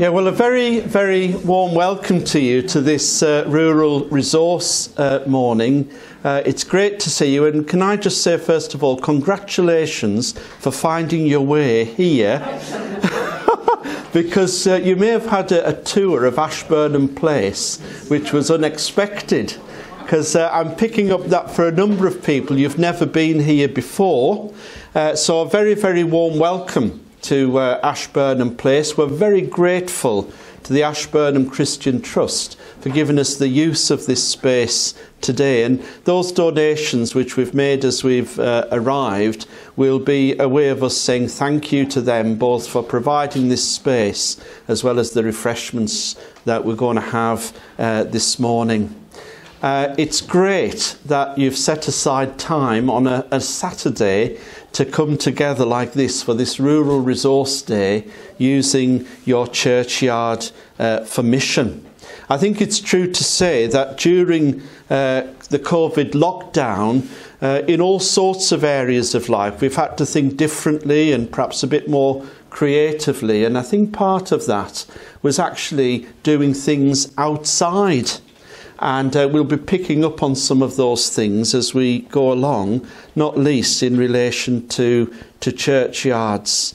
Yeah, well, a very, very warm welcome to you to this rural resource morning. It's great to see you, and can I just say first of all, congratulations for finding your way here. Because you may have had a tour of Ashburnham Place, which was unexpected. Because I'm picking up that for a number of people, you've never been here before. So a very, very warm welcome to Ashburnham Place. We're very grateful to the Ashburnham Christian Trust for giving us the use of this space today. And those donations which we've made as we've arrived will be a way of us saying thank you to them, both for providing this space as well as the refreshments that we're going to have this morning. It's great that you've set aside time on a Saturday to come together like this for this Rural Resource Day using your churchyard for mission. I think it's true to say that during the COVID lockdown, in all sorts of areas of life, we've had to think differently and perhaps a bit more creatively. And I think part of that was actually doing things outside. And we'll be picking up on some of those things as we go along, not least in relation to churchyards.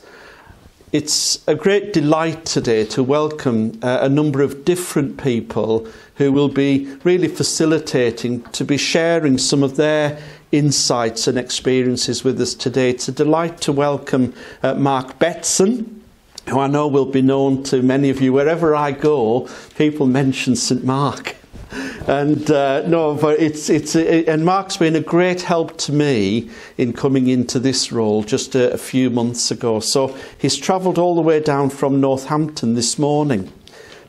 It's a great delight today to welcome a number of different people who will be really facilitating, to be sharing some of their insights and experiences with us today. It's a delight to welcome Mark Betson, who I know will be known to many of you. Wherever I go, people mention St Mark. And and Mark's been a great help to me in coming into this role just a few months ago. So he's travelled all the way down from Northampton this morning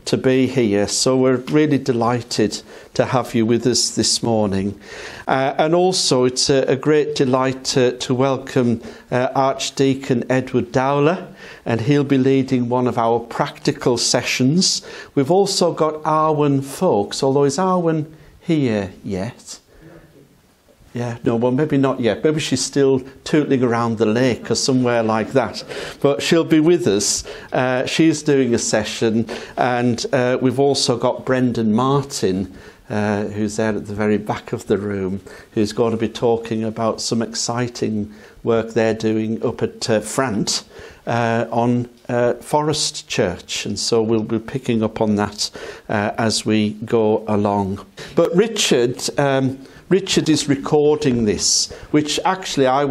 to be here. So we're really delighted to have you with us this morning. And also it's a great delight to welcome Archdeacon Edward Dowler, and he'll be leading one of our practical sessions. We've also got Arwen Folks, although is Arwen here yet? Yeah, no, well, maybe not yet. Maybe she's still tootling around the lake or somewhere like that. But she'll be with us. She's doing a session. And we've also got Brendan Martin, who's there at the very back of the room, who's going to be talking about some exciting work they're doing up at Frant on Forest Church. And so we'll be picking up on that as we go along. But Richard is recording this, which actually I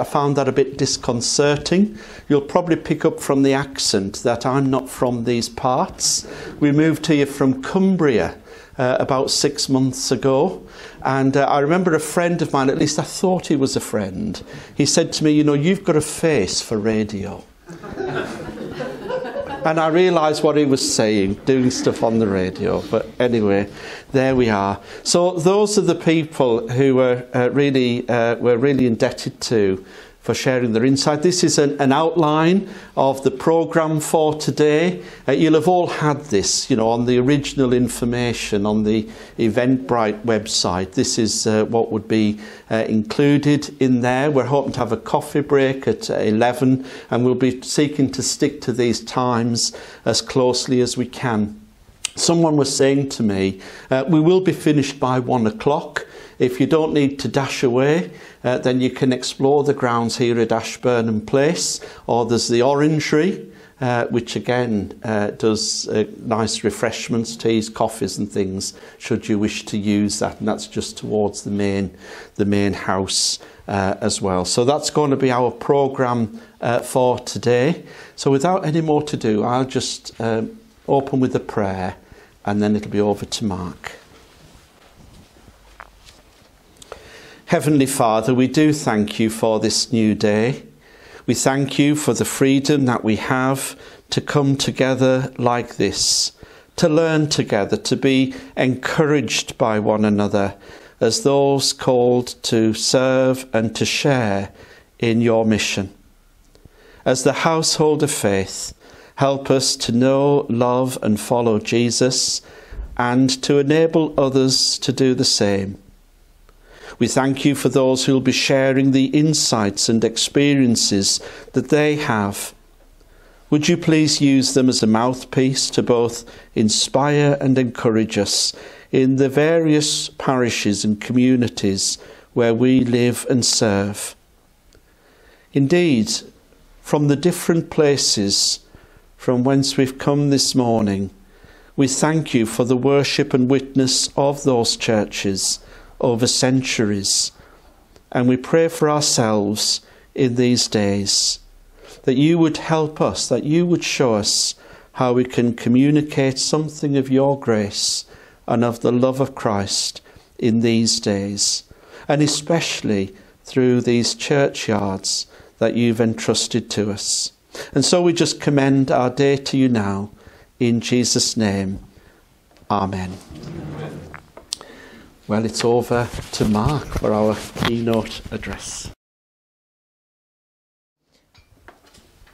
found that a bit disconcerting. You'll probably pick up from the accent that I'm not from these parts. We moved here from Cumbria about 6 months ago. And I remember a friend of mine, at least I thought he was a friend, he said to me, you know, you've got a face for radio. And I realised what he was saying, doing stuff on the radio. But anyway, there we are. So those are the people who we're really indebted to for sharing their insight. This is an outline of the programme for today. You'll have all had this, you know, on the original information on the Eventbrite website. This is what would be included in there. We're hoping to have a coffee break at 11, and we'll be seeking to stick to these times as closely as we can. Someone was saying to me, we will be finished by 1 o'clock. If you don't need to dash away, then you can explore the grounds here at Ashburnham Place, or there's the Orangery, which again does nice refreshments, teas, coffees and things, should you wish to use that. And that's just towards the main house as well. So that's going to be our programme for today. So without any more to do, I'll just open with a prayer, and then it'll be over to Mark. Heavenly Father, we do thank you for this new day. We thank you for the freedom that we have to come together like this, to learn together, to be encouraged by one another as those called to serve and to share in your mission. As the household of faith, help us to know, love and follow Jesus, and to enable others to do the same. We thank you for those who will be sharing the insights and experiences that they have. Would you please use them as a mouthpiece to both inspire and encourage us in the various parishes and communities where we live and serve. Indeed, from the different places from whence we've come this morning, we thank you for the worship and witness of those churches over centuries, and we pray for ourselves in these days, that you would help us, that you would show us how we can communicate something of your grace and of the love of Christ in these days, and especially through these churchyards that you've entrusted to us. And so we just commend our day to you now, in Jesus' name. Amen. Well, it's over to Mark for our keynote address.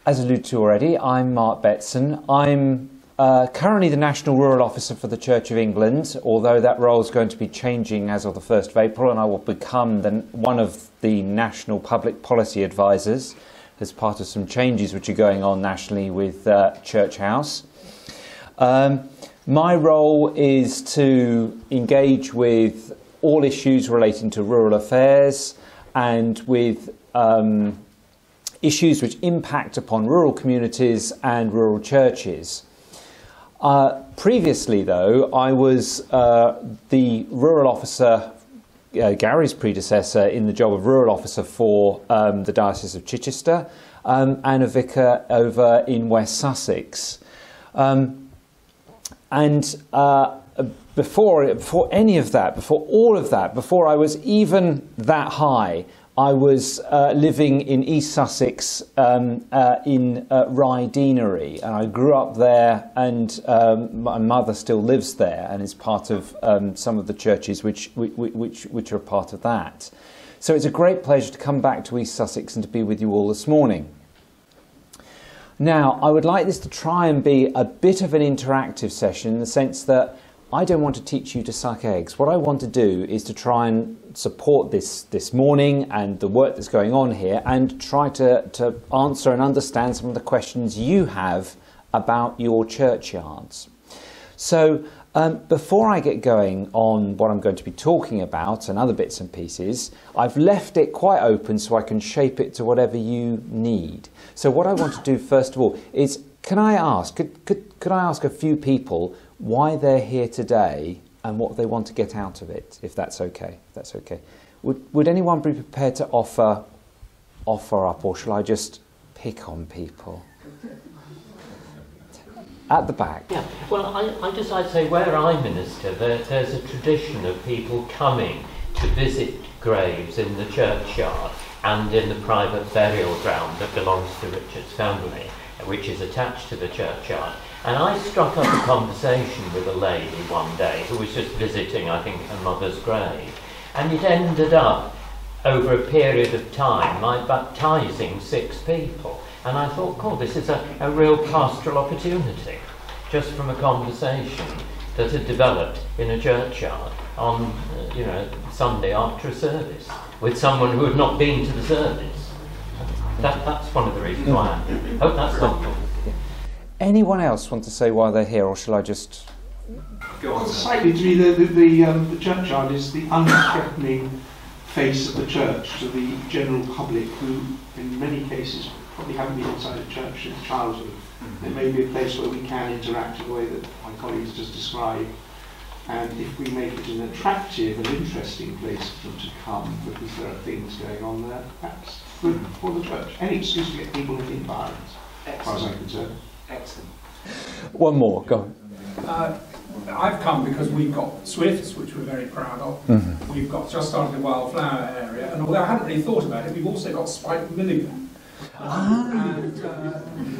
As alluded to already, I'm Mark Betson. I'm currently the National Rural Officer for the Church of England, although that role is going to be changing as of the 1st of April, and I will become one of the National Public Policy Advisors as part of some changes which are going on nationally with Church House. My role is to engage with all issues relating to rural affairs and with issues which impact upon rural communities and rural churches. Previously, though, I was the rural officer, Gary's predecessor, in the job of rural officer for the Diocese of Chichester, and a vicar over in West Sussex. Before any of that, before all of that, before I was even that high, I was living in East Sussex in Rye Deanery, and I grew up there, and my mother still lives there and is part of some of the churches which are a part of that. So it's a great pleasure to come back to East Sussex and to be with you all this morning. Now, I would like this to try and be a bit of an interactive session in the sense that I don't want to teach you to suck eggs. What I want to do is to try and support this morning and the work that's going on here, and try to answer and understand some of the questions you have about your churchyards. So before I get going on what I'm going to be talking about and other bits and pieces, I've left it quite open so I can shape it to whatever you need. So what I want to do first of all is, could I ask a few people why they're here today and what they want to get out of it, if that's okay. If that's okay. Would anyone be prepared to offer up, or shall I just pick on people? At the back. Yeah, well, I'd say where I minister, there's a tradition of people coming to visit graves in the churchyard and in the private burial ground that belongs to Richard's family, which is attached to the churchyard. And I struck up a conversation with a lady one day who was just visiting, I think, her mother's grave. And it ended up, over a period of time, like baptising 6 people. And I thought, cool, this is a real pastoral opportunity, just from a conversation that had developed in a churchyard on, Sunday after a service, with someone who had not been to the service. That's one of the reasons why I hope that's helpful. Anyone else want to say why they're here, or shall I just go on? Slightly, to me, the churchyard is the unthreatening face of the church to the general public, who, in many cases, probably haven't been inside a church since childhood. It may be a place where we can interact in the way that my colleagues just described, and if we make it an attractive and interesting place for them to come, because there are things going on there, that's good for the church. Any excuse to get people in the environment, as far as I'm concerned. Excellent. One more, go on. I've come because we've got swifts, which we're very proud of. Mm-hmm. We've got just started the wildflower area, and although I hadn't really thought about it, we've also got spiked milligan. And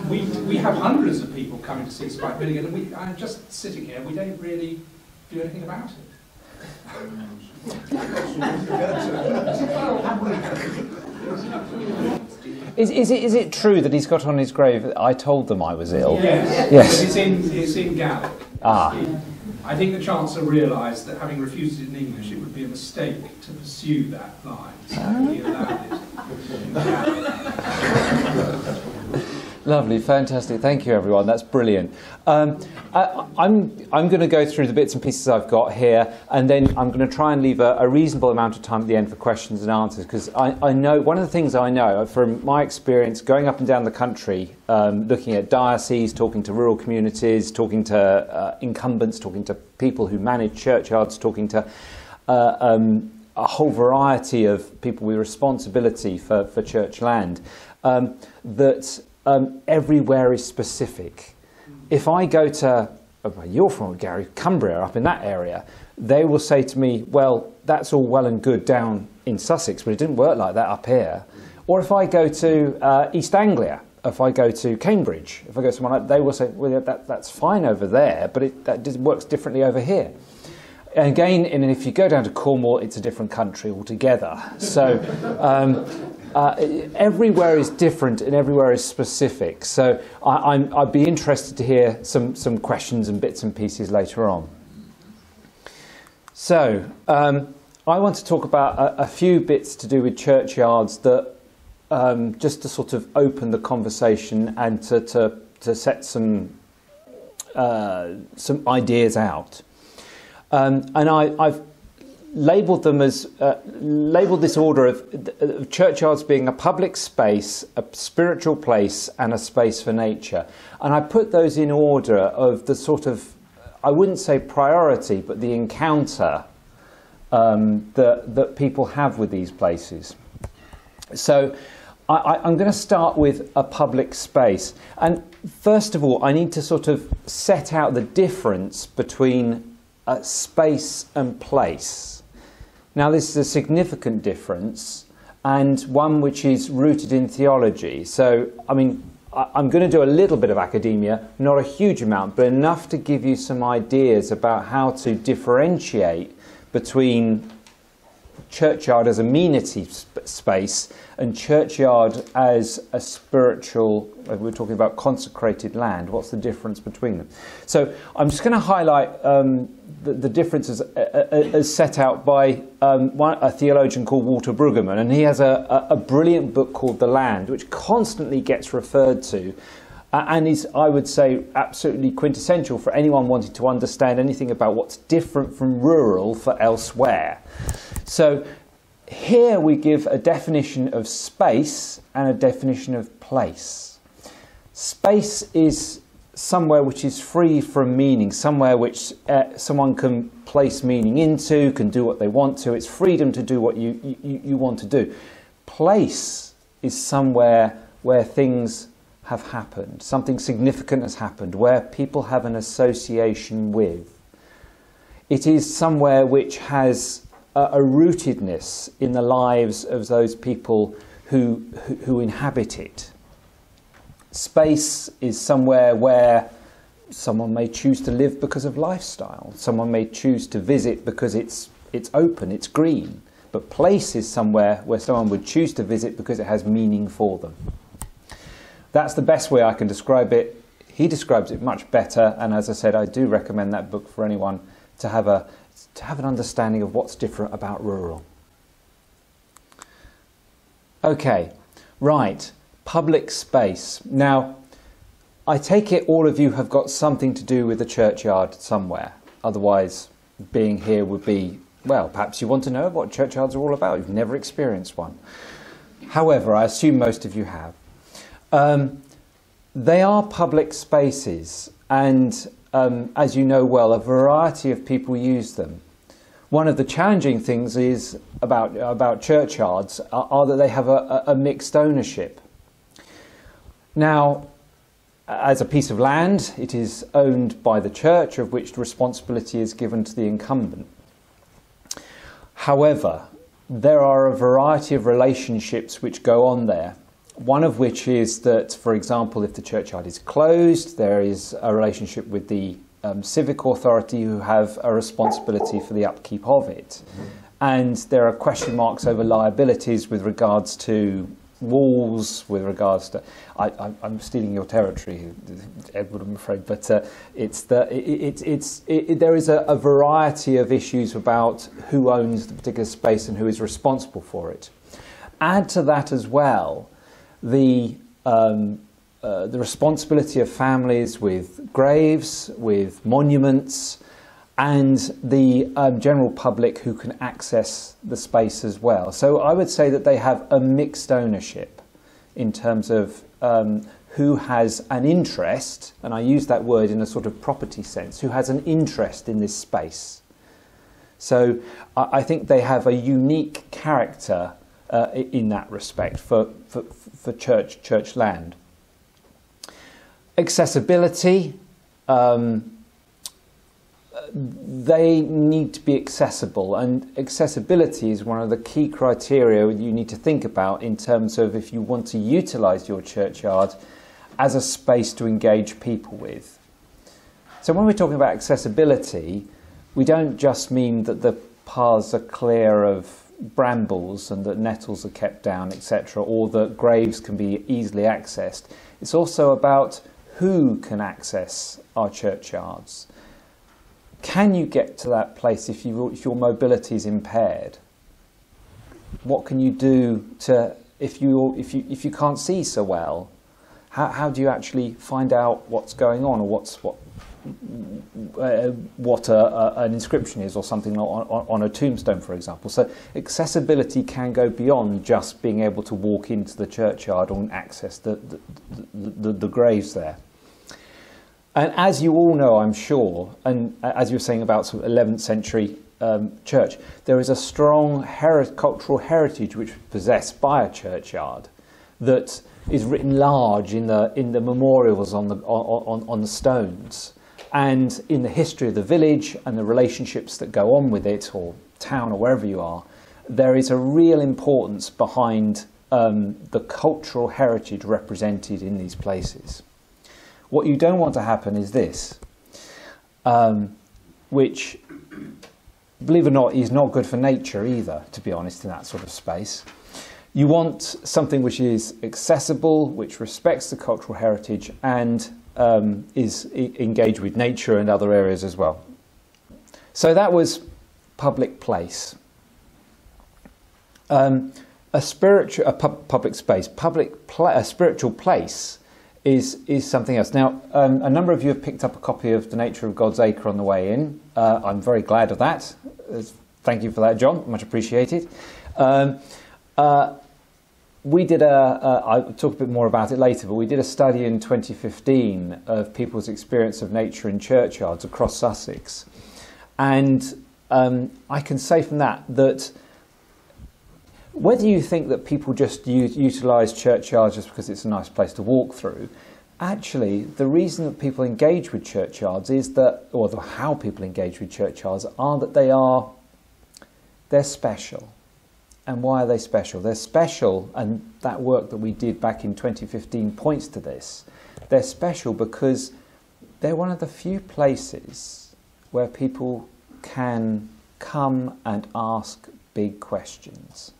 we have hundreds of people coming to see spiked milligan, and I'm just sitting here, we don't really do anything about it. Is it true that he's got on his grave, I told them I was ill? Yes. It's in Gaelic. Ah. I think the Chancellor realised that having refused it in English, it would be a mistake to pursue that line. So he allowed it in Gaelic. Lovely, fantastic. Thank you, everyone. That's brilliant. I'm going to go through the bits and pieces I've got here, and then I'm going to try and leave a reasonable amount of time at the end for questions and answers, because I know one of the things I know from my experience going up and down the country, looking at dioceses, talking to rural communities, talking to incumbents, talking to people who manage churchyards, talking to a whole variety of people with responsibility for church land, that everywhere is specific. If I go to, you're from Gary, Cumbria, up in that area, they will say to me, well, that's all well and good down in Sussex, but it didn't work like that up here. Or if I go to East Anglia, if I go to Cambridge, if I go somewhere like that, they will say, well, that's fine over there, but that works differently over here. And again, and if you go down to Cornwall, it's a different country altogether. So everywhere is different and everywhere is specific. So I'd be interested to hear some questions and bits and pieces later on. So I want to talk about a few bits to do with churchyards that just to sort of open the conversation and to set some ideas out. And I've labelled them as labelled this order of churchyards being a public space, a spiritual place, and a space for nature. And I put those in order of the sort of, I wouldn't say priority, but the encounter that people have with these places. So I'm going to start with a public space. And first of all, I need to sort of set out the difference between space and place. Now, this is a significant difference, and one which is rooted in theology. So, I mean, I'm going to do a little bit of academia, not a huge amount, but enough to give you some ideas about how to differentiate between churchyard as amenity space and churchyard as a spiritual, we're talking about consecrated land. What's the difference between them? So I'm just going to highlight the differences as set out by a theologian called Walter Brueggemann, and he has a brilliant book called The Land, which constantly gets referred to and is, I would say, absolutely quintessential for anyone wanting to understand anything about what's different from rural for elsewhere. So here we give a definition of space and a definition of place. Space is somewhere which is free from meaning, somewhere which someone can place meaning into, can do what they want to. It's freedom to do what you want to do. Place is somewhere where things have happened, something significant has happened, where people have an association with. It is somewhere which has a rootedness in the lives of those people who inhabit it. Space is somewhere where someone may choose to live because of lifestyle. Someone may choose to visit because it's open, it's green. But place is somewhere where someone would choose to visit because it has meaning for them. That's the best way I can describe it. He describes it much better, and as I said, I do recommend that book for anyone to have an understanding of what's different about rural. Okay, right. Public space. Now, I take it all of you have got something to do with the churchyard somewhere. Otherwise, being here would be, well, perhaps you want to know what churchyards are all about. You've never experienced one. However, I assume most of you have. They are public spaces, and as you know well, a variety of people use them. One of the challenging things is about churchyards are that they have a mixed ownership. Now, as a piece of land, it is owned by the church, of which responsibility is given to the incumbent. However, there are a variety of relationships which go on there. One of which is that, for example, if the churchyard is closed, there is a relationship with the civic authority who have a responsibility for the upkeep of it. And there are question marks over liabilities with regards to walls, with regards to... I'm stealing your territory, Edward, I'm afraid, but there is a variety of issues about who owns the particular space and who is responsible for it. Add to that as well the the responsibility of families with graves, with monuments, and the general public who can access the space as well. So I would say that they have a mixed ownership in terms of who has an interest, and I use that word in a sort of property sense, who has an interest in this space. So I think they have a unique character in that respect for church land. Accessibility, they need to be accessible, and accessibility is one of the key criteria you need to think about in terms of if you want to utilise your churchyard as a space to engage people with. So when we're talking about accessibility, we don't just mean that the paths are clear of brambles and that nettles are kept down, etc., or that graves can be easily accessed. It's also about who can access our churchyards. Can you get to that place if your mobility is impaired? What can you do to if you can't see so well? How do you actually find out what's going on, or what an inscription is, or something on a tombstone, for example? So accessibility can go beyond just being able to walk into the churchyard and access the graves there. And as you all know, I'm sure, and as you were saying about sort of 11th century church, there is a strong cultural heritage which is possessed by a churchyard that is written large in the memorials on the stones, and in the history of the village and the relationships that go on with it, or town, or wherever you are. There is a real importance behind the cultural heritage represented in these places. What you don't want to happen is this, which, believe it or not, is not good for nature either, to be honest, in that sort of space. You want something which is accessible, which respects the cultural heritage, and is engaged with nature and other areas as well. So that was public place. A public space, a spiritual place is something else. Now, a number of you have picked up a copy of The Nature of God's Acre on the way in. I'm very glad of that. Thank you for that, John. Much appreciated. We did I'll talk a bit more about it later, but we did a study in 2015 of people's experience of nature in churchyards across Sussex. And I can say from that whether you think that people just utilise churchyards just because it's a nice place to walk through, actually the reason that people engage with churchyards is that, or how people engage with churchyards, are that they're special. And why are they special? They're special, and that work that we did back in 2015 points to this. They're special because they're one of the few places where people can come and ask big questions.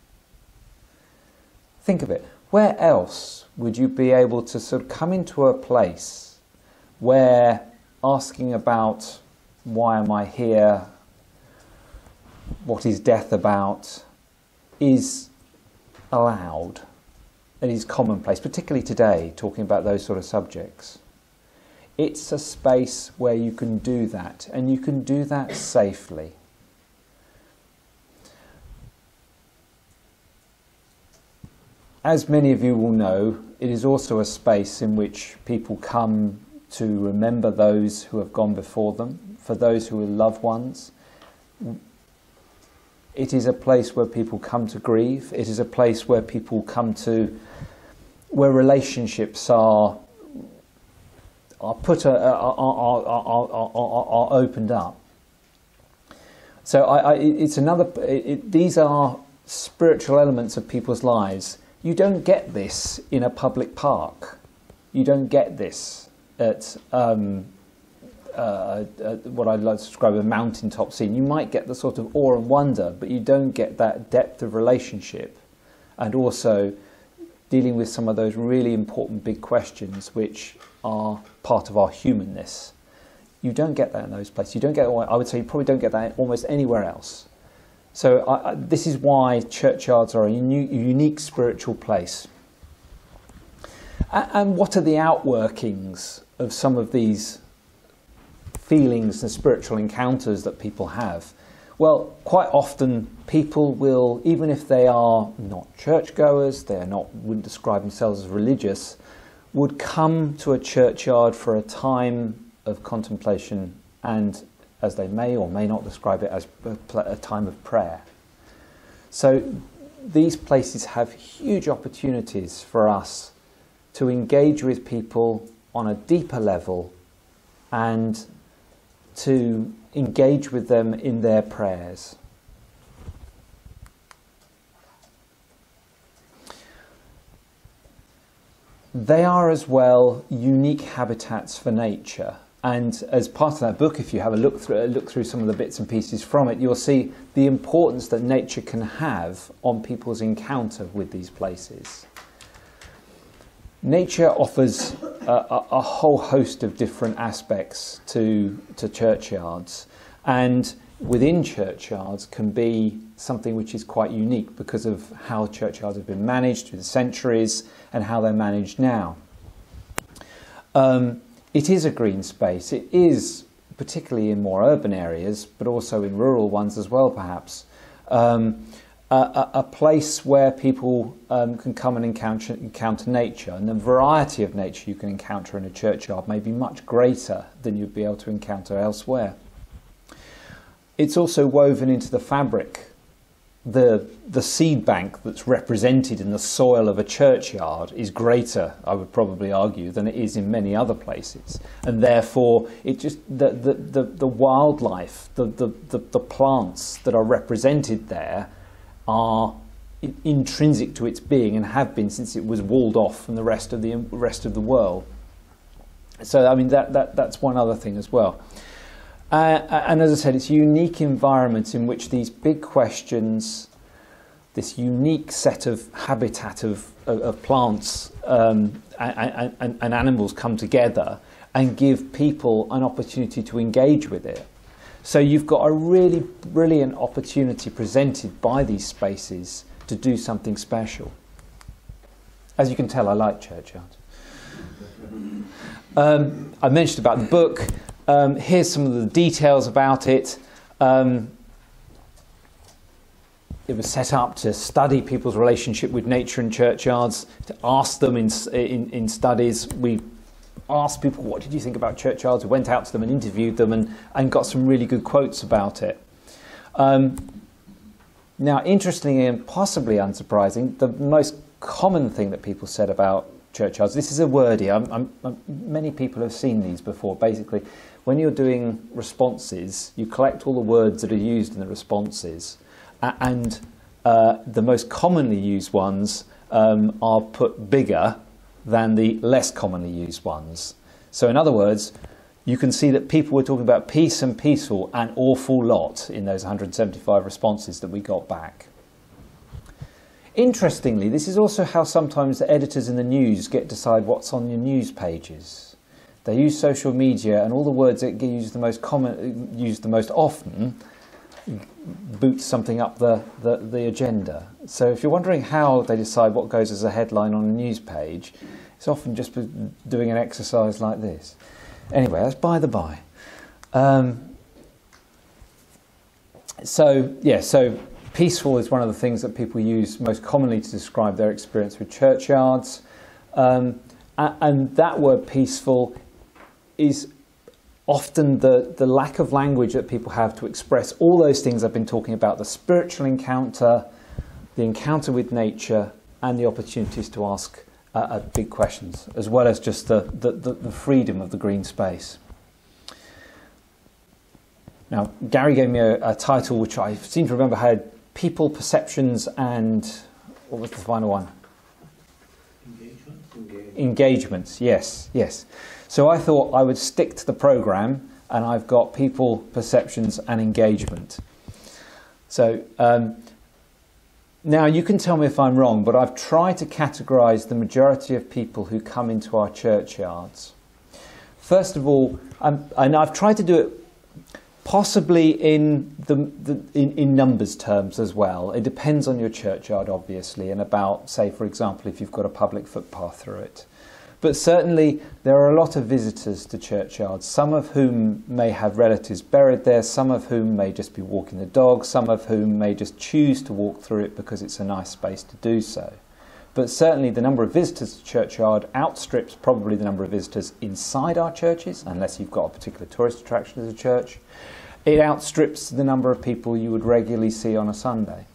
Think of it. Where else would you be able to sort of come into a place where asking about why am I here, what is death about, is allowed? It is commonplace, particularly today, talking about those sort of subjects. It's a space where you can do that, and you can do that safely. As many of you will know, it is also a space in which people come to remember those who have gone before them, for those who are loved ones. It is a place where people come to grieve. It is a place where people come to, where relationships are opened up. So these are spiritual elements of people's lives. You don't get this in a public park. You don't get this at what I'd like to describe as a mountaintop scene. You might get the sort of awe and wonder, but you don't get that depth of relationship, and also dealing with some of those really important big questions which are part of our humanness. You don't get that in those places. You don't get, I would say you probably don't get that almost anywhere else. So this is why churchyards are a unique spiritual place. And what are the outworkings of some of these feelings and spiritual encounters that people have? Well, quite often people will, even if they are not churchgoers, wouldn't describe themselves as religious, would come to a churchyard for a time of contemplation and, as they may or may not describe it, as a time of prayer. So these places have huge opportunities for us to engage with people on a deeper level and to engage with them in their prayers. They are as well unique habitats for nature, and as part of that book, if you have a look through some of the bits and pieces from it, you'll see the importance that nature can have on people's encounter with these places. Nature offers a whole host of different aspects to churchyards, and within churchyards can be something which is quite unique because of how churchyards have been managed through the centuries and how they're managed now. It is a green space. It is, particularly in more urban areas, but also in rural ones as well perhaps, a place where people can come and encounter nature, and the variety of nature you can encounter in a churchyard may be much greater than you'd be able to encounter elsewhere. It's also woven into the fabric. The seed bank that's represented in the soil of a churchyard is greater, I would probably argue, than it is in many other places, and therefore it just the wildlife, the plants that are represented there are intrinsic to its being and have been since it was walled off from the rest of the world. So I mean that's one other thing as well. And as I said, it's a unique environment in which these big questions, this unique set of habitat of plants and animals come together and give people an opportunity to engage with it. So you've got a really brilliant opportunity presented by these spaces to do something special. As you can tell, I like churchyards. I mentioned about the book. Here's some of the details about it. It was set up to study people's relationship with nature and churchyards, to ask them in studies. We asked people, what did you think about churchyards? We went out to them and interviewed them and got some really good quotes about it. Now, interestingly and possibly unsurprising, the most common thing that people said about churchyards, this is a wordy, many people have seen these before. Basically, when you're doing responses, you collect all the words that are used in the responses, and the most commonly used ones are put bigger than the less commonly used ones. So in other words, you can see that people were talking about peace and peaceful an awful lot in those 175 responses that we got back. Interestingly, this is also how sometimes the editors in the news get to decide what's on your news pages. They use social media, and all the words that get used the most often boot something up the agenda. So if you're wondering how they decide what goes as a headline on a news page, it's often just doing an exercise like this. Anyway, that's by the by. So peaceful is one of the things that people use most commonly to describe their experience with churchyards. And that word peaceful is often the lack of language that people have to express all those things I've been talking about: the spiritual encounter, the encounter with nature, and the opportunities to ask big questions, as well as just the freedom of the green space. Now, Gary gave me a title which I seem to remember had people, perceptions, and what was the final one? Engagements, yes. So I thought I would stick to the programme, and I've got people, perceptions, and engagement. So now you can tell me if I'm wrong, but I've tried to categorise the majority of people who come into our churchyards. First of all, and I've tried to do it possibly in numbers terms as well. It depends on your churchyard, obviously, and about, say, for example, if you've got a public footpath through it. But certainly there are a lot of visitors to churchyards, some of whom may have relatives buried there, some of whom may just be walking the dog, some of whom may just choose to walk through it because it's a nice space to do so. But certainly the number of visitors to churchyard outstrips probably the number of visitors inside our churches, unless you've got a particular tourist attraction as a church. It outstrips the number of people you would regularly see on a Sunday.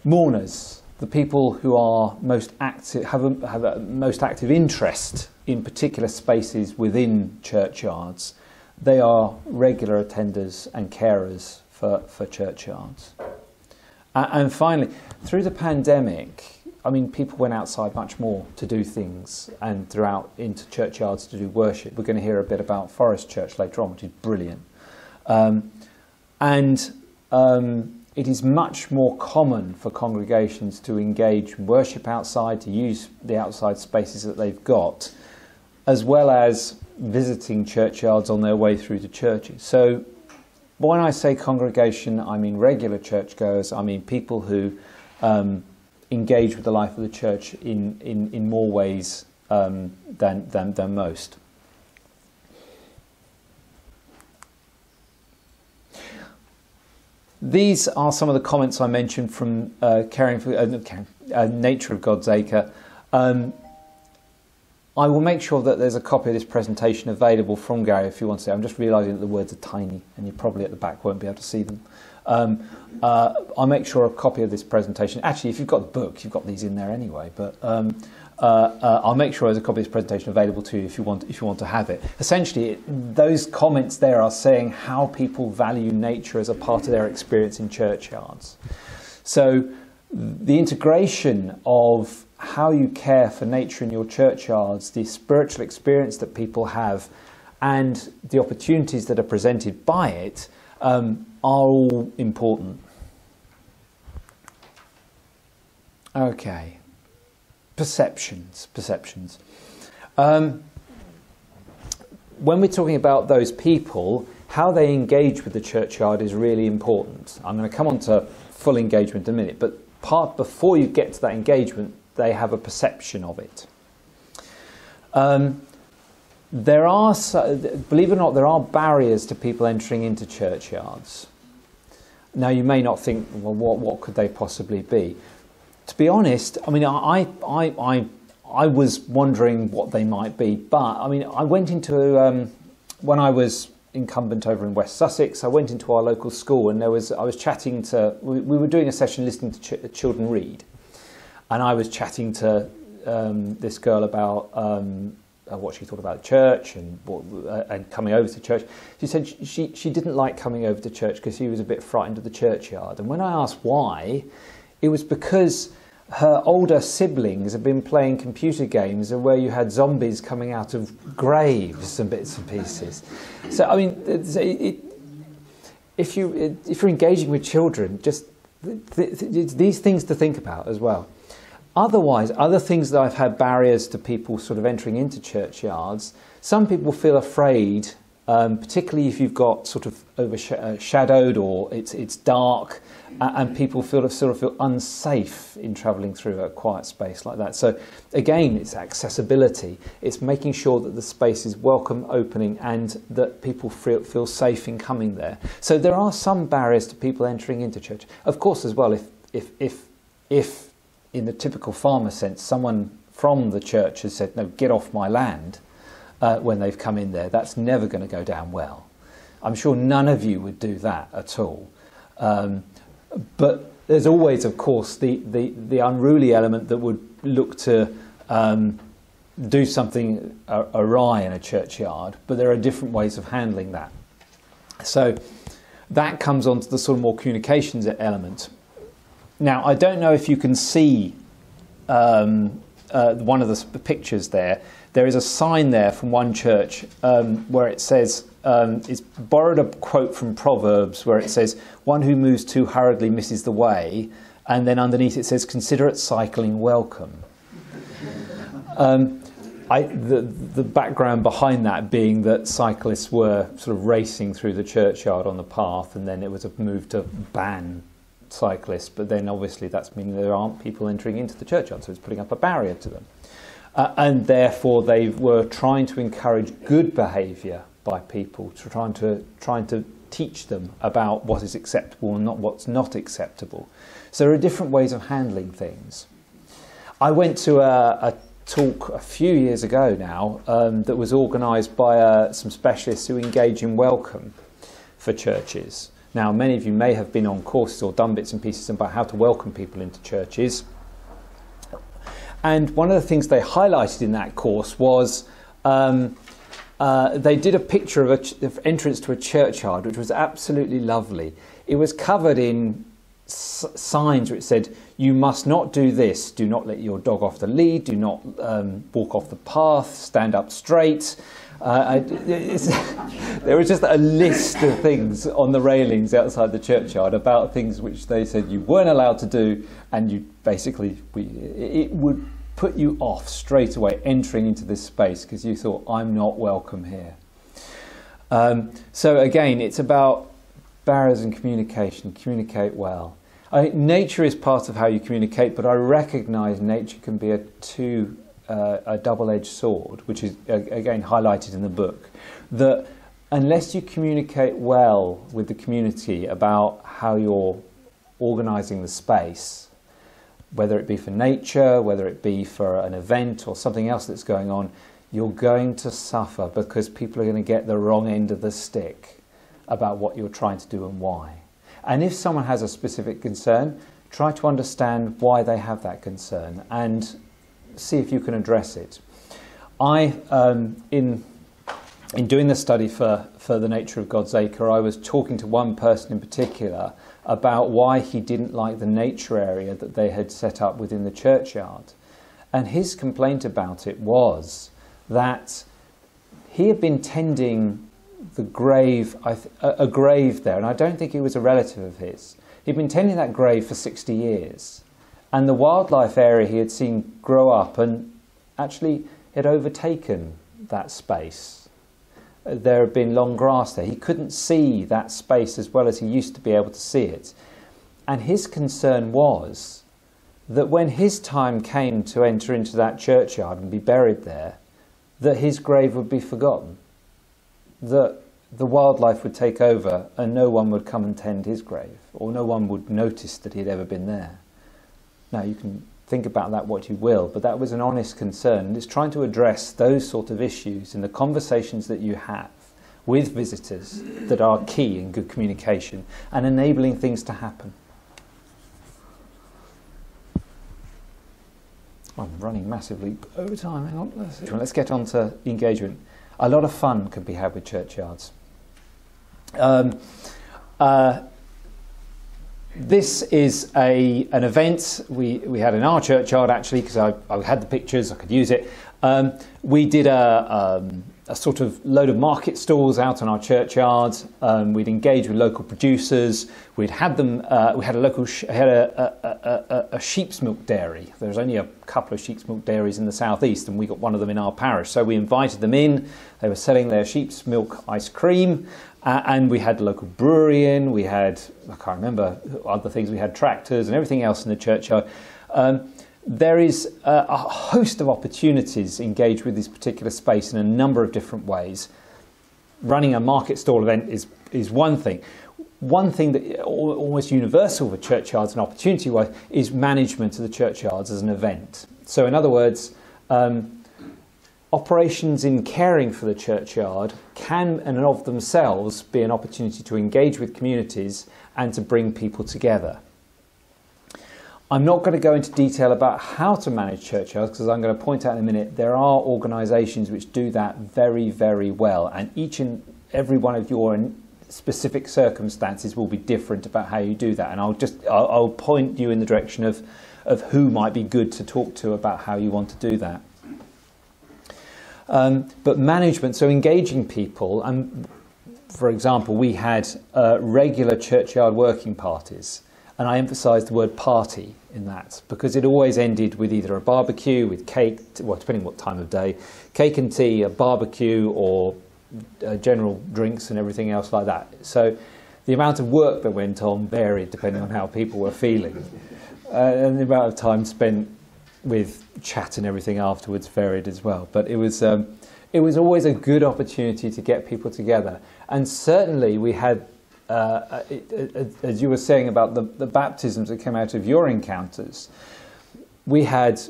Mourners, the people who are most active, have a most active interest in particular spaces within churchyards, they are regular attenders and carers for churchyards. And finally, through the pandemic, I mean, people went outside much more to do things and throughout into churchyards to do worship. We're going to hear a bit about Forest Church later on, which is brilliant. It is much more common for congregations to engage in worship outside, to use the outside spaces that they've got, as well as visiting churchyards on their way through to churches. So when I say congregation, I mean regular churchgoers, I mean people who engage with the life of the church in more ways than most. These are some of the comments I mentioned from Caring for Nature of God's Acre. I will make sure that there's a copy of this presentation available from Gary if you want to see it. I'm just realising that the words are tiny and you probably at the back won't be able to see them. I'll make sure a copy of this presentation, actually if you've got the book, you've got these in there anyway, but I'll make sure there's a copy of this presentation available to you if you want to have it. Essentially, those comments there are saying how people value nature as a part of their experience in churchyards. So the integration of how you care for nature in your churchyards, the spiritual experience that people have, and the opportunities that are presented by it are all important. Okay, perceptions. When we're talking about those people, how they engage with the churchyard is really important. I'm going to come on to full engagement in a minute, but before you get to that engagement, they have a perception of it. There are, believe it or not, there are barriers to people entering into churchyards. Now you may not think, well, what could they possibly be? To be honest, I mean, I was wondering what they might be, but I mean, I went into when I was incumbent over in West Sussex, I went into our local school and I was chatting to, we were doing a session listening to children read. And I was chatting to this girl about what she thought about church and coming over to church. She said she didn't like coming over to church because she was a bit frightened of the churchyard. And when I asked why, it was because her older siblings had been playing computer games where you had zombies coming out of graves and bits and pieces. So, I mean, if you're engaging with children, just these things to think about as well. Otherwise, other things that I've had barriers to people sort of entering into churchyards, some people feel afraid, particularly if you've got sort of overshadowed or it's dark, and people sort of feel unsafe in travelling through a quiet space like that. So again, it's accessibility. It's making sure that the space is welcome, opening, and that people feel safe in coming there. So there are some barriers to people entering into church. Of course, as well, if in the typical farmer sense, someone from the church has said, no, get off my land, when they've come in there, that's never going to go down well. I'm sure none of you would do that at all. But there's always, of course, the unruly element that would look to do something awry in a churchyard, but there are different ways of handling that. So that comes on to the sort of more communications element. Now, I don't know if you can see one of the pictures there. There is a sign there from one church where it says, it's borrowed a quote from Proverbs where it says, one who moves too hurriedly misses the way, and then underneath it says, considerate cycling welcome. The background behind that being that cyclists were sort of racing through the churchyard on the path, and then it was a move to ban cyclists, but then obviously that's meaning there aren't people entering into the churchyard, so it's putting up a barrier to them. and therefore they were trying to encourage good behaviour by people, trying to teach them about what is acceptable and not what's not acceptable. So there are different ways of handling things. I went to a talk a few years ago now that was organised by some specialists who engage in welcome for churches. Now, many of you may have been on courses or done bits and pieces about how to welcome people into churches. And one of the things they highlighted in that course was they did a picture of entrance to a churchyard, which was absolutely lovely. It was covered in signs which said, you must not do this, do not let your dog off the lead, do not walk off the path, stand up straight. There was just a list of things on the railings outside the churchyard about things which they said you weren't allowed to do, and you basically, it would put you off straight away entering into this space because you thought, I'm not welcome here. So again, it's about barriers and communication. Communicate well. Nature is part of how you communicate, but I recognise nature can be a double-edged sword, which is again highlighted in the book, that unless you communicate well with the community about how you're organising the space, whether it be for nature, whether it be for an event or something else that's going on, you're going to suffer because people are going to get the wrong end of the stick about what you're trying to do and why. And if someone has a specific concern, try to understand why they have that concern and see if you can address it. In doing the study for the nature of God's Acre, I was talking to one person in particular about why he didn't like the nature area that they had set up within the churchyard. And his complaint about it was that he had been tending the grave, a grave there, and I don't think it was a relative of his. He'd been tending that grave for 60 years. And the wildlife area he had seen grow up and actually had overtaken that space. There had been long grass there. He couldn't see that space as well as he used to be able to see it. And his concern was that when his time came to enter into that churchyard and be buried there, that his grave would be forgotten. That the wildlife would take over and no one would come and tend his grave, or no one would notice that he'd ever been there. Now, you can think about that what you will, but that was an honest concern, and it's trying to address those sort of issues in the conversations that you have with visitors that are key in good communication and enabling things to happen. I'm running massively over time. Hang on. Let's get on to engagement. A lot of fun can be had with churchyards. This is an event we had in our churchyard, actually, because I had the pictures, I could use it. We did a sort of load of market stalls out on our churchyard. We'd engaged with local producers. We'd had them. We had a sheep's milk dairy. There's only a couple of sheep's milk dairies in the southeast, and we got one of them in our parish. So we invited them in. They were selling their sheep's milk ice cream. And we had the local brewery in, we had, I can't remember other things, we had tractors and everything else in the churchyard. There is a host of opportunities engaged with this particular space in a number of different ways. Running a market stall event is one thing. One thing that almost universal for churchyards and opportunity-wise is management of the churchyards as an event. So in other words, operations in caring for the churchyard can, in and of themselves, be an opportunity to engage with communities and to bring people together. I'm not going to go into detail about how to manage churchyards because I'm going to point out in a minute there are organisations which do that very, very well, and each and every one of your specific circumstances will be different about how you do that, and I'll point you in the direction of who might be good to talk to about how you want to do that. But management, so engaging people, and for example, we had regular churchyard working parties, and I emphasised the word party in that because it always ended with either a barbecue with cake, well, depending what time of day, cake and tea, a barbecue, or general drinks and everything else like that. So the amount of work that went on varied depending on how people were feeling, and the amount of time spent with chat and everything afterwards varied as well. But it was always a good opportunity to get people together. And certainly we had, as you were saying about the baptisms that came out of your encounters, we had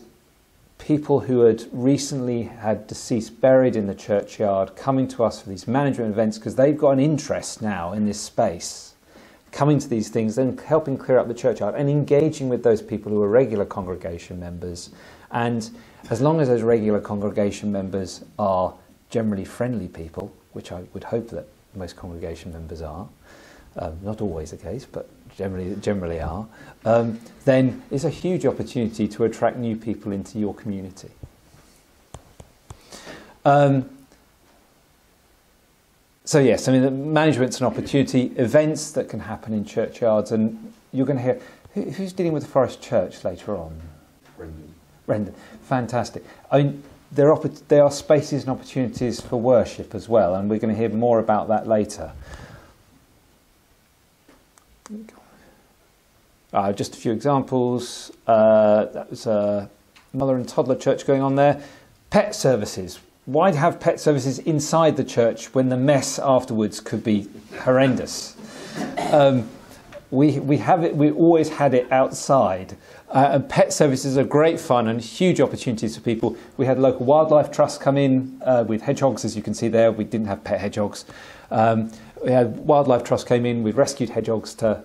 people who had recently had deceased buried in the churchyard coming to us for these management events because they've got an interest now in this space, coming to these things and helping clear up the churchyard and engaging with those people who are regular congregation members. And as long as those regular congregation members are generally friendly people, which I would hope that most congregation members are, not always the case, but generally are, then it's a huge opportunity to attract new people into your community. So yes, I mean, the management's an opportunity, events that can happen in churchyards, and you're going to hear, who's dealing with the Forest Church later on? Brendan. Fantastic. I mean, there are spaces and opportunities for worship as well, and we're going to hear more about that later. Just a few examples. That was a mother and toddler church going on there. Pet services. Why have pet services inside the church when the mess afterwards could be horrendous? We have it. We always had it outside. And pet services are great fun and huge opportunities for people. We had local wildlife trusts come in with hedgehogs, as you can see there. We didn't have pet hedgehogs. We had wildlife trusts came in. We rescued hedgehogs to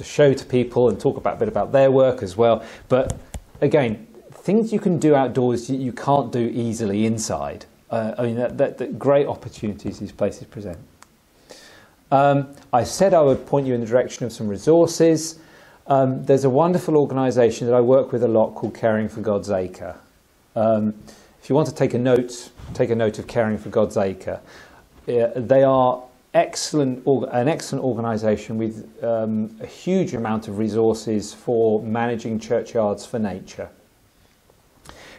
show to people and talk a bit about their work as well. But again, things you can do outdoors you can't do easily inside. I mean, that great opportunities these places present. I said I would point you in the direction of some resources. There's a wonderful organisation that I work with a lot called Caring for God's Acre. If you want to take a note of Caring for God's Acre. They are an excellent organisation with a huge amount of resources for managing churchyards for nature.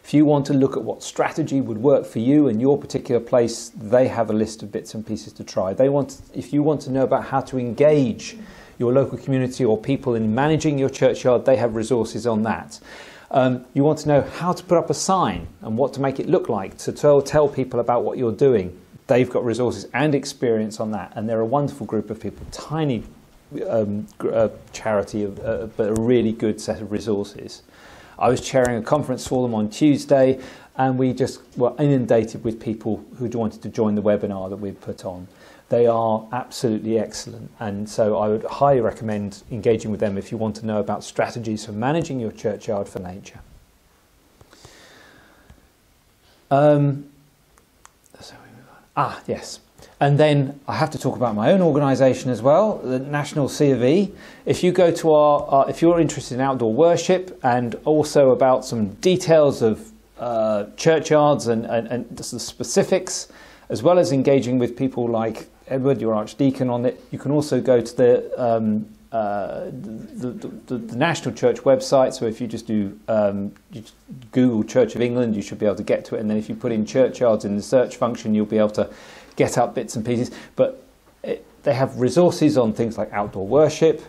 If you want to look at what strategy would work for you and your particular place, they have a list of bits and pieces to try. If you want to know about how to engage your local community or people in managing your churchyard, they have resources on that. You want to know how to put up a sign and what to make it look like, to tell people about what you're doing. They've got resources and experience on that, and they're a wonderful group of people, tiny charity, but a really good set of resources. I was chairing a conference for them on Tuesday, and we just were inundated with people who wanted to join the webinar that we'd put on. They are absolutely excellent, and so I would highly recommend engaging with them if you want to know about strategies for managing your churchyard for nature. Yes. And then I have to talk about my own organisation as well, the National C of E. If you go to if you're interested in outdoor worship and also about some details of churchyards and the specifics, as well as engaging with people like Edward, your Archdeacon, on it, you can also go to the National Church website. So if you just do you just Google Church of England, you should be able to get to it. And then if you put in churchyards in the search function, you'll be able to get up bits and pieces. But they have resources on things like outdoor worship.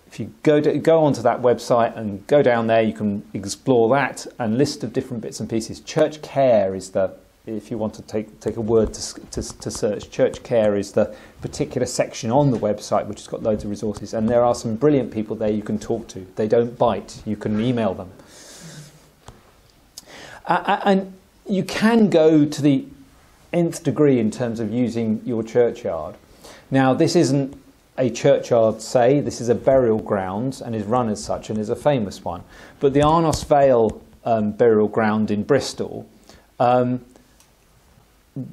If you go onto that website and go down there, you can explore that and list of different bits and pieces. Church care is if you want to take a word to search, church care is the particular section on the website which has got loads of resources, and there are some brilliant people there you can talk to. They don't bite. You can email them. And you can go to the nth degree in terms of using your churchyard. Now, this isn't a churchyard, this is a burial ground and is run as such and is a famous one. But the Arnos Vale burial ground in Bristol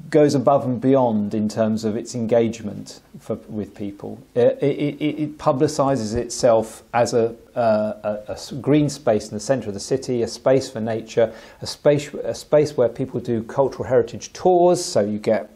goes above and beyond in terms of its engagement with people. It publicises itself as a green space in the centre of the city, a space for nature, a space where people do cultural heritage tours, so you get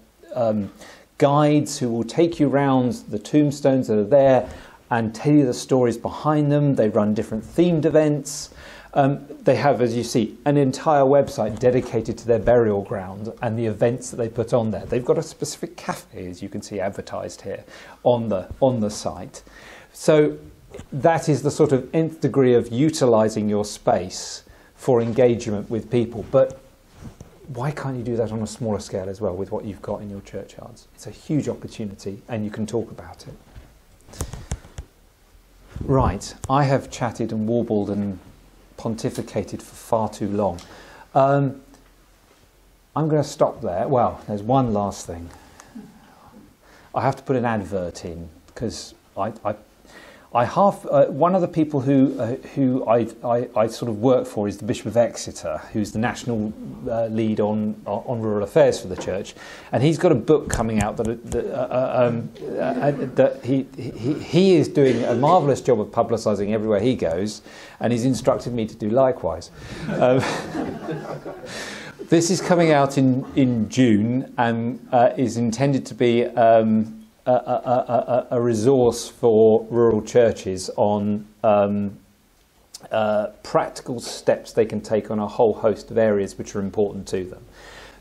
guides who will take you around the tombstones that are there and tell you the stories behind them. They run different themed events. They have, as you see, an entire website dedicated to their burial ground and the events that they put on there. They've got a specific cafe, as you can see advertised here on the site. So that is the sort of nth degree of utilising your space for engagement with people. But why can't you do that on a smaller scale as well with what you've got in your churchyards? It's a huge opportunity, and you can talk about it. Right, I have chatted and warbled and pontificated for far too long. I'm going to stop there. Well, there's one last thing. I have to put an advert in, because one of the people who I sort of work for is the Bishop of Exeter, who's the national lead on rural affairs for the church, and he's got a book coming out that he is doing a marvellous job of publicising everywhere he goes, and he's instructed me to do likewise. This is coming out in June and is intended to be a resource for rural churches on practical steps they can take on a whole host of areas which are important to them.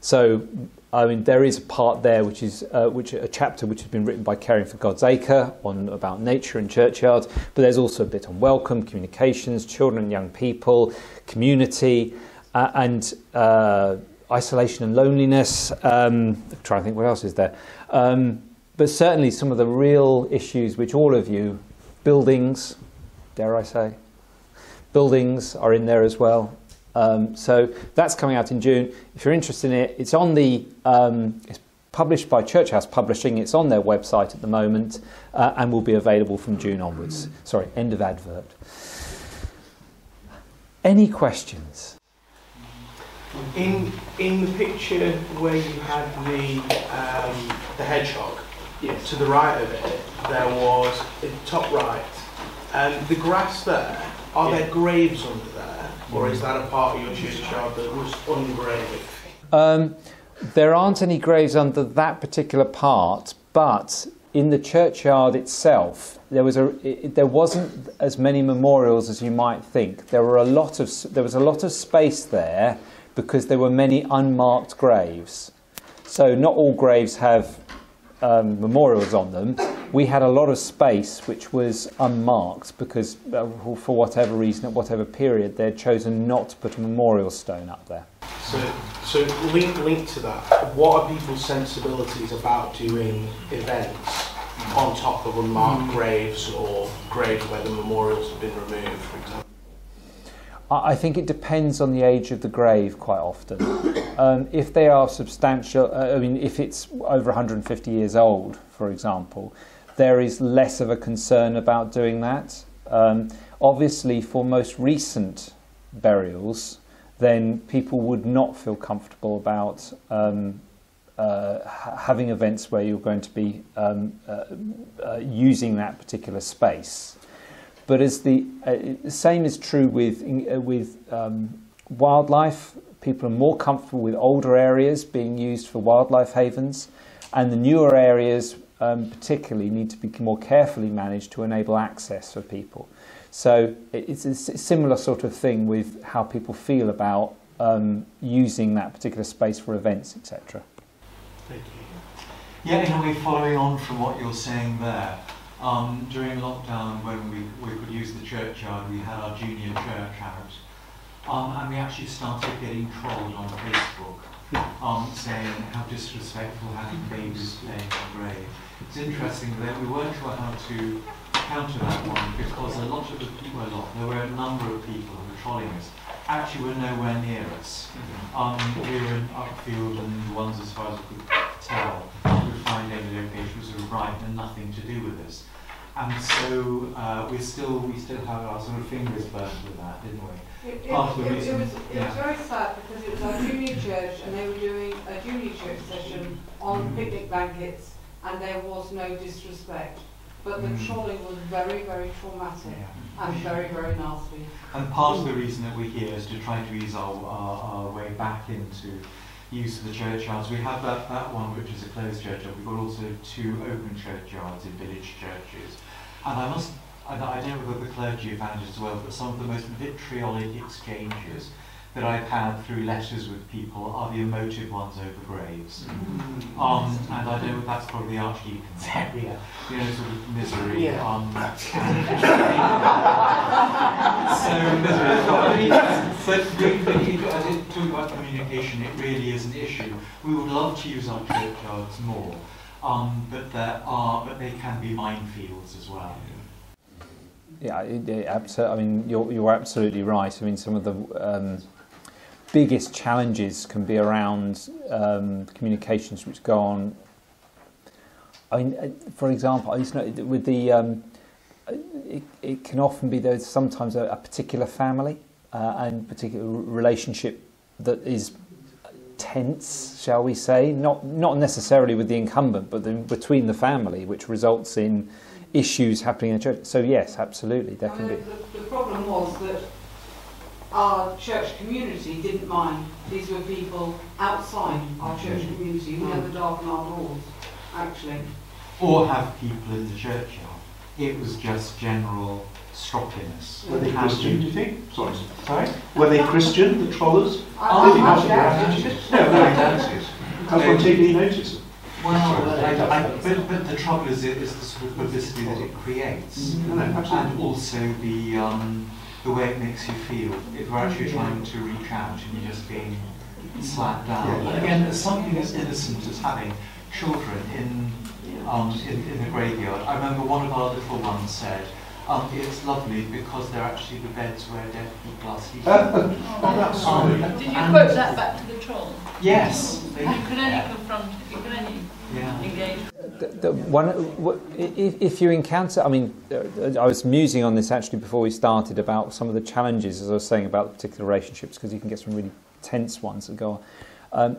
So, I mean, there is a part there which is a chapter which has been written by Caring for God's Acre about nature and churchyards, but there's also a bit on welcome, communications, children and young people, community, and isolation and loneliness. I'm trying to think what else is there. But certainly some of the real issues which all of you, buildings, dare I say, buildings are in there as well. So that's coming out in June. If you're interested in it, it's on the, it's published by Church House Publishing. It's on their website at the moment and will be available from June onwards. Sorry, end of advert. Any questions? In the picture where you had the hedgehog, Yes. to the right of it, there was, top right, the grass there, are there graves under there, or is that a part of your churchyard that was ungraved? There aren't any graves under that particular part, but in the churchyard itself, there wasn't as many memorials as you might think. There was a lot of space there because there were many unmarked graves. So not all graves have memorials on them. We had a lot of space which was unmarked because for whatever reason, at whatever period, they'd chosen not to put a memorial stone up there. So linked to that, what are people's sensibilities about doing events on top of unmarked graves or graves where the memorials have been removed, for example? I think it depends on the age of the grave quite often. If they are substantial, I mean, if it's over 150 years old, for example, there is less of a concern about doing that. Obviously, for most recent burials, then people would not feel comfortable about having events where you're going to be using that particular space. But as the same is true with wildlife, people are more comfortable with older areas being used for wildlife havens, and the newer areas particularly need to be more carefully managed to enable access for people. So it's a similar sort of thing with how people feel about using that particular space for events, etc. Thank you. Yeah, in a way, following on from what you're saying there, during lockdown, when we could use the churchyard, we had our junior church out, and we actually started getting trolled on Facebook, saying how disrespectful having babies playing on grave. It's interesting that we weren't sure how to counter that one because a lot of the people, there were a number of people who were trolling us, actually were nowhere near us. We were in upfield, and the ones, as far as we could tell, we would find any locations that were right and nothing to do with us. And so we still have our sort of fingers burnt with that, didn't we? It was very sad because it was our junior church and they were doing a junior church session on picnic blankets and there was no disrespect. But the trolling was very, very traumatic and very, very nasty. And part of the reason that we're here is to try to ease our way back into use of the churchyards. We have that one which is a closed churchyard. We've got also 2 open churchyards in village churches. And I don't know whether the clergy have found it as well, but some of the most vitriolic exchanges that I've had through letters with people are the emotive ones over graves. And I don't know if that's probably the Archdeacon's area, you know, sort of misery. So it really is an issue. We would love to use our churchyards more, but they can be minefields as well. Yeah, I mean, you're absolutely right. I mean, some of the biggest challenges can be around communications which go on. I mean, for example, I used to know with the it can often be there's sometimes a particular family and particular relationship that is tense, shall we say, not necessarily with the incumbent, but between the family, which results in issues happening in the church. So yes, absolutely, there can be. The problem was that our church community didn't mind. These were people outside our church community who never darken our doors, actually. Or have people in the churchyard. It was just general stroppiness. Were they Christian, do you think? Sorry? Were they Christian, the trollers? I I'm taking notice. Well, but the trouble is the sort of publicity that it creates, and also the way it makes you feel. If we're actually trying to reach out and you're just being slapped down. And again, there's something as innocent as having children in the graveyard. I remember one of our little ones said, it's lovely because they're actually the beds where dead people are sleeping. Did you quote that back to the troll? Yes. You can only confront, you can only engage. If you encounter, I mean, I was musing on this actually before we started about some of the challenges, as I was saying, about the particular relationships, because you can get some really tense ones that go on.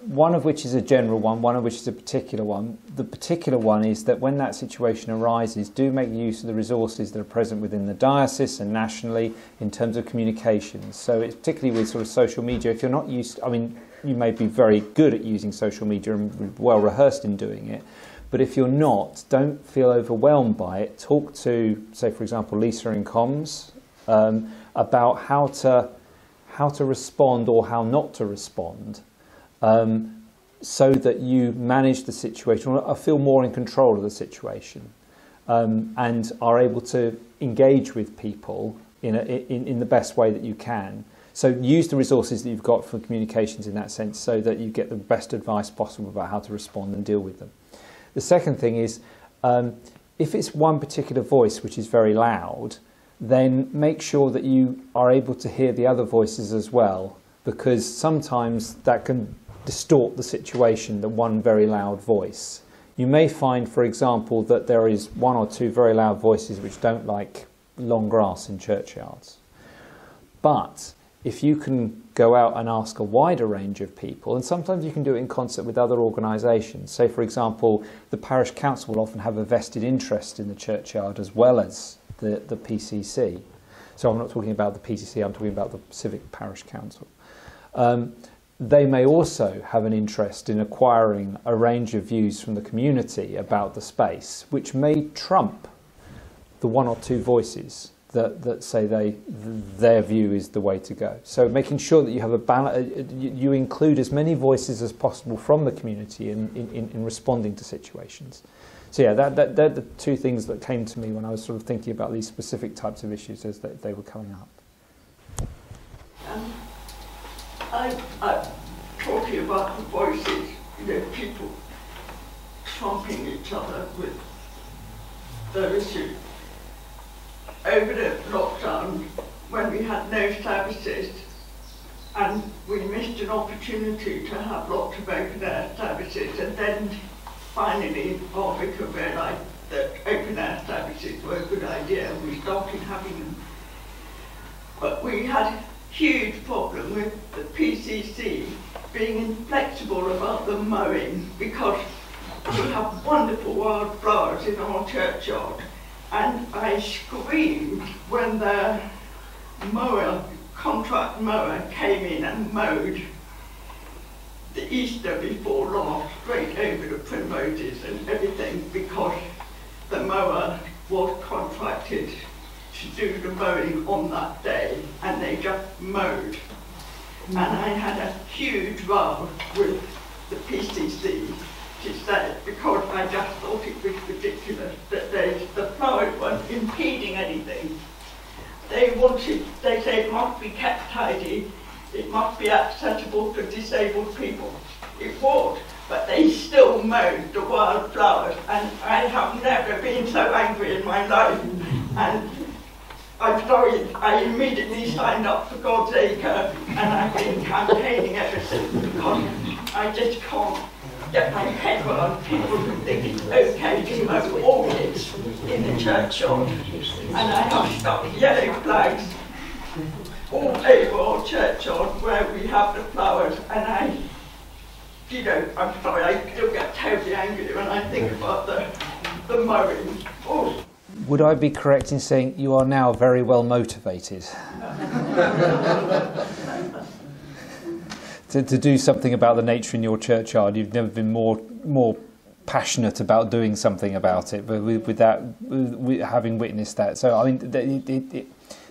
One of which is a general one of which is a particular one. The particular one is that when that situation arises, do make use of the resources that are present within the diocese and nationally in terms of communications. So it's particularly with sort of social media. If you're not used, I mean, you may be very good at using social media and well rehearsed in doing it, but if you're not, don't feel overwhelmed by it. Talk to, say, for example, Lisa in comms about how to respond or how not to respond. So that you manage the situation or feel more in control of the situation and are able to engage with people in the best way that you can. So use the resources that you've got for communications in that sense so that you get the best advice possible about how to respond and deal with them. The second thing is if it's one particular voice which is very loud, then make sure that you are able to hear the other voices as well, because sometimes that can distort the situation, the one very loud voice. You may find, for example, that there is one or two very loud voices which don't like long grass in churchyards. But if you can go out and ask a wider range of people, and sometimes you can do it in concert with other organisations. Say, for example, the parish council will often have a vested interest in the churchyard as well as the PCC. So I'm not talking about the PCC, I'm talking about the civic parish council. They may also have an interest in acquiring a range of views from the community about the space, which may trump the one or two voices that say their view is the way to go. So making sure that you have a balance, you include as many voices as possible from the community in responding to situations. So yeah, they're the two things that came to me when I was sort of thinking about these specific types of issues as they were coming up. I'm talking about the voices, people trumping each other with their issues. Over the lockdown, when we had no services, and we missed an opportunity to have lots of open air services, and then finally our vicar realised that open air services were a good idea, and we started having them. But we had huge problem with the PCC being inflexible about the mowing, because we have wonderful wildflowers in our churchyard, and I screamed when the contract mower came in and mowed the Easter before last straight over the primroses and everything, because the mower was contracted to do the mowing on that day, and they just mowed. And I had a huge row with the PCC to say, because I just thought it was ridiculous that the flowers weren't impeding anything. They said it must be kept tidy. it must be accessible for disabled people. It would, but they still mowed the wildflowers, and I have never been so angry in my life. And I'm sorry, I immediately signed up for God's Acre, and I've been campaigning ever since, because I just can't get my head around people who think it's okay to mow orchids in the churchyard. And I have stuck yellow flags all over our churchyard where we have the flowers, and I'm sorry, I still get terribly angry when I think about the mowing. Oh. Would I be correct in saying you are now very well motivated to do something about the nature in your churchyard? You've never been more passionate about doing something about it, but with having witnessed that. So I mean,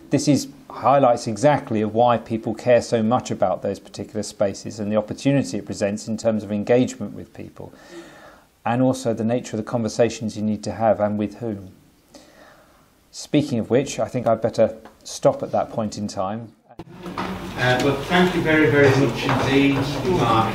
this highlights exactly why people care so much about those particular spaces and the opportunity it presents in terms of engagement with people, and also the nature of the conversations you need to have and with whom. Speaking of which, I think I'd better stop at that point in time. Well, thank you very, very much indeed, Mark.